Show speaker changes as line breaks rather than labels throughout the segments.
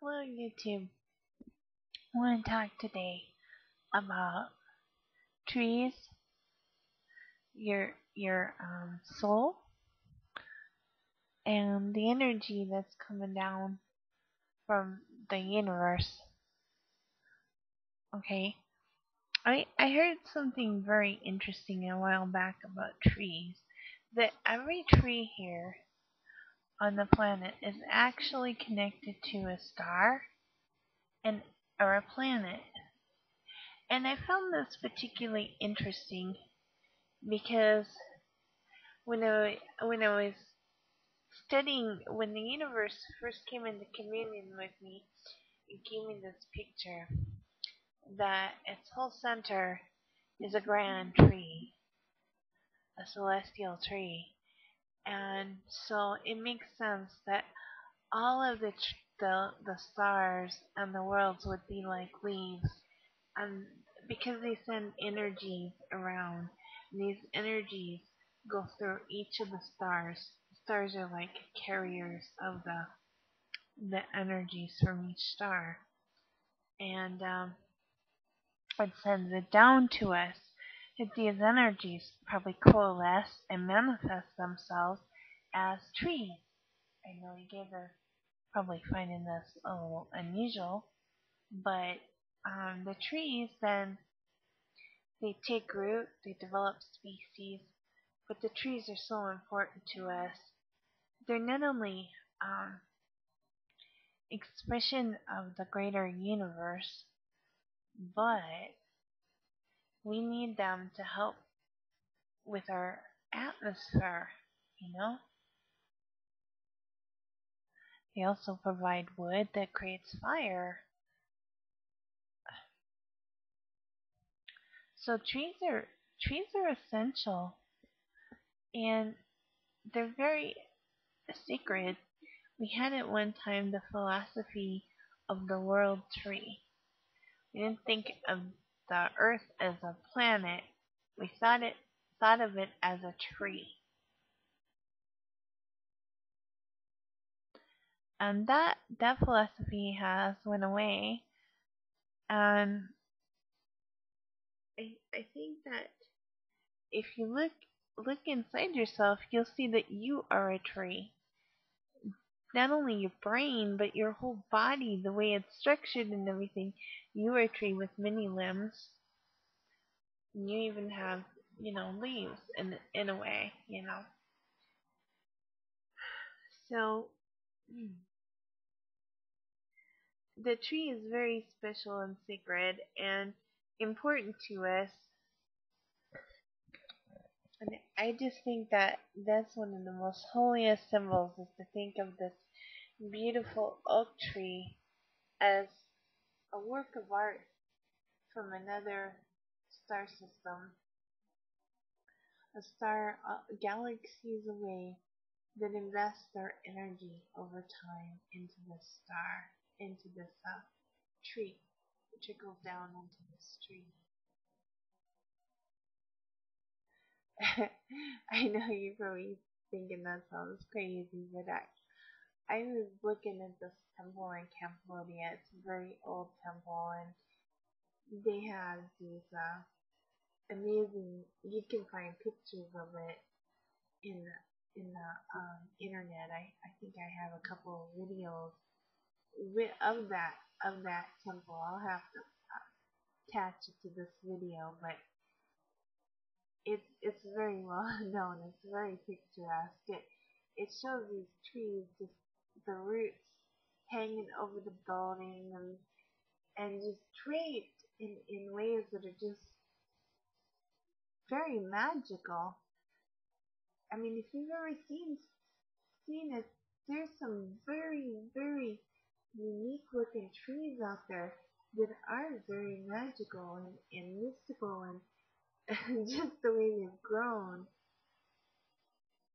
Hello YouTube. I want to talk today about trees, your soul, and the energy that's coming down from the universe. Okay, I heard something very interesting a while back about trees. That every tree here on the planet is actually connected to a star and or a planet. And I found this particularly interesting because when I was studying, when the universe first came into communion with me, it gave me this picture that its whole center is a grand tree, a celestial tree. And so it makes sense that all of the stars and the worlds would be like leaves, and because they send energies around, and these energies go through each of the stars. Stars are like carriers of the energies from each star, and it sends it down to us. If these energies probably coalesce and manifest themselves as trees. I know you guys are probably finding this a little unusual, but the trees then they take root, they develop species, but the trees are so important to us. They're not only um, expression of the greater universe, but we need them to help with our atmosphere, you know? They also provide wood that creates fire. So trees are essential, and they're very sacred. We had at one time the philosophy of the world tree. We didn't think of the earth as a planet. We thought of it as a tree. And that philosophy has went away, and I think that if you look inside yourself, you'll see that you are a tree. Not only your brain, but your whole body, the way it's structured and everything. You are a tree with many limbs. And you even have, leaves in a way, So the tree is very special and sacred and important to us. And I just think that that's one of the most holiest symbols, is to think of this beautiful oak tree as a work of art from another star system, a star galaxies away, that invests their energy over time into this star, into this tree. It trickles down into this tree. I know you're probably thinking that sounds crazy, but I was looking at this temple in Cambodia. It's a very old temple, and they have these amazing. You can find pictures of it in the internet. I think I have a couple of videos of that temple. I'll have to attach it to this video, but it's very well known. It's very picturesque. It shows these trees, just the roots hanging over the building, and just draped in ways that are just very magical. I mean, if you've ever seen it, there's some very unique looking trees out there that are very magical and mystical, and just the way they've grown.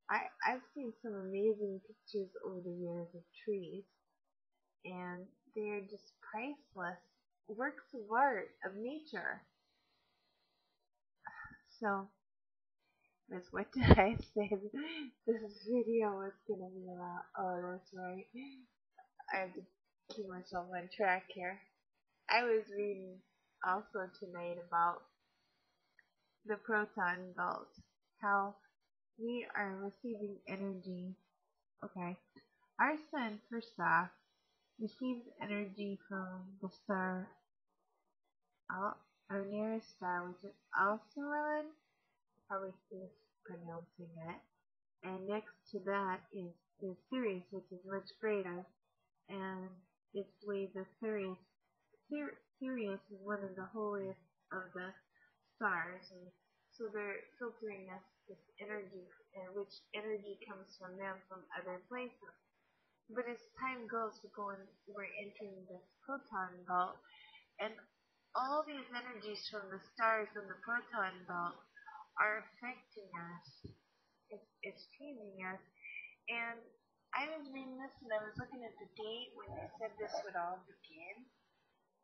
I've seen some amazing pictures over the years of trees, and they're just priceless works of art of nature. So, Miss, what did I say this video was gonna be about? Oh, that's right. I keep myself on track here. I was reading also tonight about the proton belt, how we are receiving energy. Okay, our sun, first off, receives energy from the star, our nearest star, which is Aldebaran, probably mispronouncing it. And next to that is Sirius, which is much greater. And it's way the Sirius is one of the holiest of the stars, and so they're filtering us this energy, and which energy comes from them from other places. But as time goes, we're entering this proton belt, and all these energies from the stars and the proton belt are affecting us. It's changing us. And I was reading this and I was looking at the date when they said this would all begin.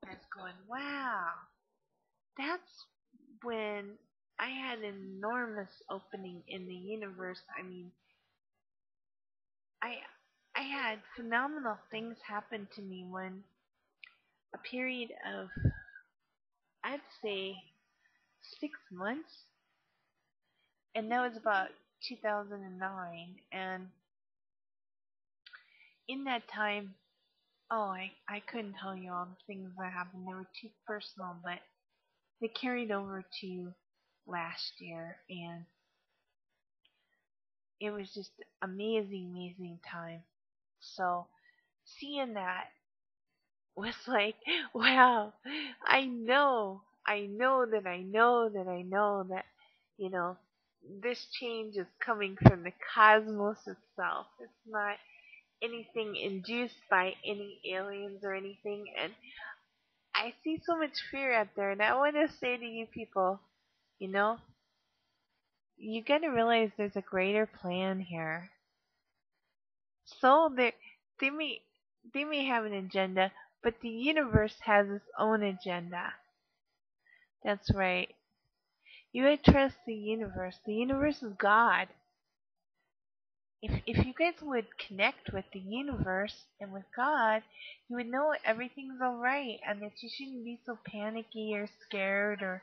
I was going, wow, that's when I had an enormous opening in the universe. I mean, I I had phenomenal things happen to me when a period of, I'd say, 6 months, and that was about 2009. And in that time, oh, I couldn't tell you all the things that happened. They were too personal, but they carried over to last year, and it was just amazing, amazing time. So seeing that was like, wow, I know that, you know, this change is coming from the cosmos itself. It's not anything induced by any aliens or anything. And I see so much fear out there, and I want to say to you people, you know, you got to realize there's a greater plan here. So they may they may have an agenda, but the universe has its own agenda. That's right. You would trust the universe. The universe is God. If you guys would connect with the universe and with God, you would know everything's all right and that you shouldn't be so panicky or scared or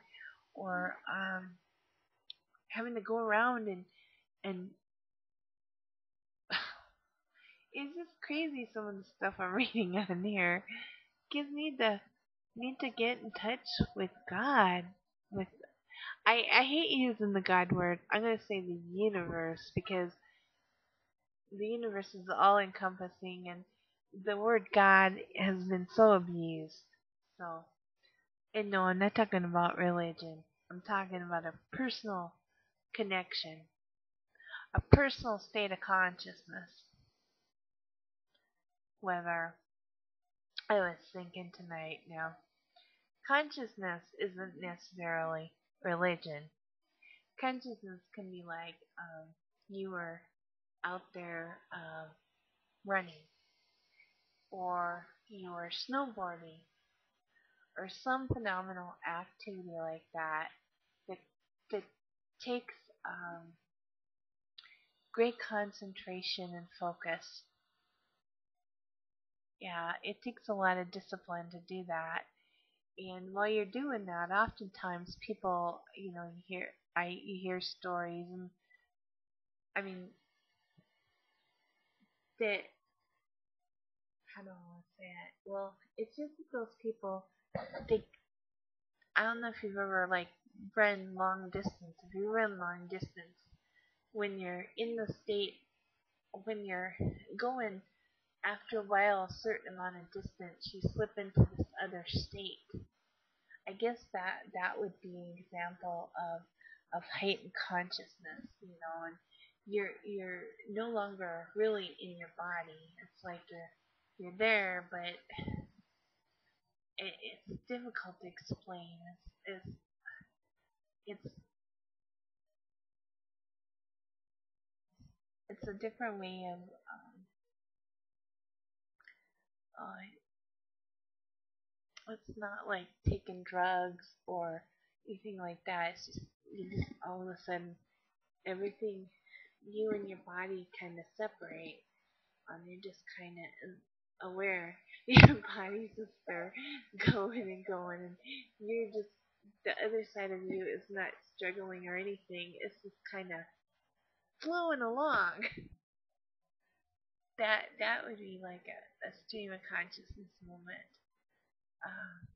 having to go around and it's just crazy some of the stuff I'm reading on here. Kids need to get in touch with God. With I hate using the God word. I'm gonna say the universe because the universe is all encompassing and the word God has been so abused. So and no, I'm not talking about religion. I'm talking about a personal connection, a personal state of consciousness. Whether I was thinking tonight now, consciousness isn't necessarily religion. Consciousness can be like you were out there running, or you were snowboarding, or some phenomenal activity like that that, that takes great concentration and focus. Yeah, it takes a lot of discipline to do that. And while you're doing that, oftentimes people, you hear stories, and I mean, that, how do I want to say it? Well, it's just that those people, they, I don't know if you've ever like run long distance. If you run long distance, when you're in the state, when you're going, after a while, a certain amount of distance, you slip into this other state. I guess that would be an example of heightened consciousness, and you're no longer really in your body. It's like you're there, but it's difficult to explain. It's it's a different way of uh, it's not like taking drugs or anything like that. It's just you just all of a sudden everything, you and your body kind of separate. You're just kind of aware. Your body's just there going and going, and you're just, the other side of you is not struggling or anything. It's just kind of flowing along. That would be like a stream of consciousness moment. Um,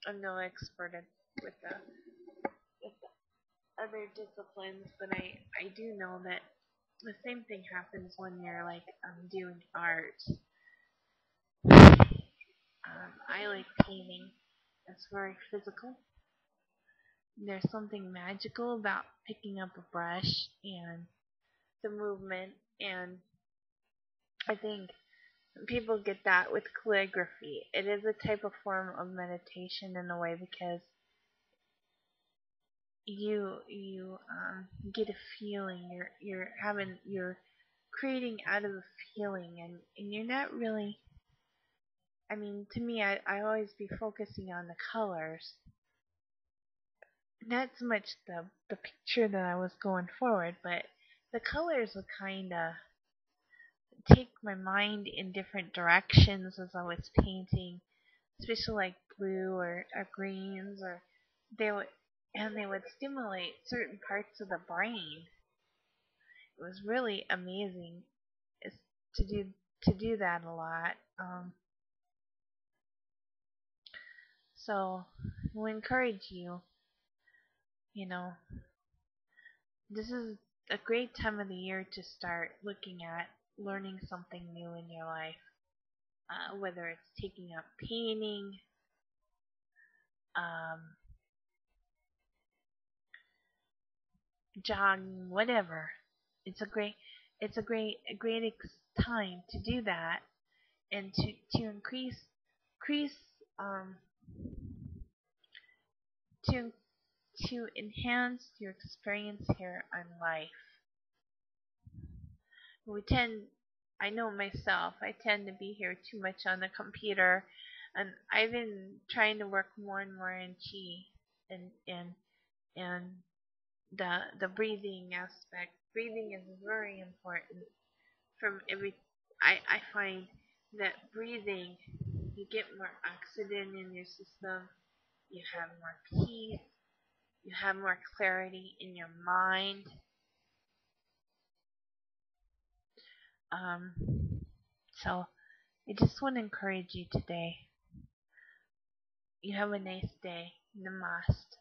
I'm no expert with the other disciplines, but I do know that the same thing happens when you're like doing art. I like painting. It's very physical. There's something magical about picking up a brush and the movement, and I think people get that with calligraphy. It is a type of form of meditation in a way because you get a feeling. You're creating out of a feeling, and you're not really. I mean, to me, I always be focusing on the colors, not so much the picture that I was going forward, but the colors would kind of take my mind in different directions as I was painting, especially like blue or greens, or they would and they would stimulate certain parts of the brain. It was really amazing is to do that a lot. So we encourage you. You know, this is a great time of the year to start looking at learning something new in your life. Whether it's taking up painting, um, jogging, whatever. It's a great, a great time to do that and to increase, um, to enhance your experience here on life. We tend, I know myself, I tend to be here too much on the computer, and I've been trying to work more and more in chi and the breathing aspect. Breathing is very important from every. I find that breathing, you get more oxygen in your system, you have more peace, you have more clarity in your mind. Um, so I just want to encourage you today. You have a nice day. Namaste.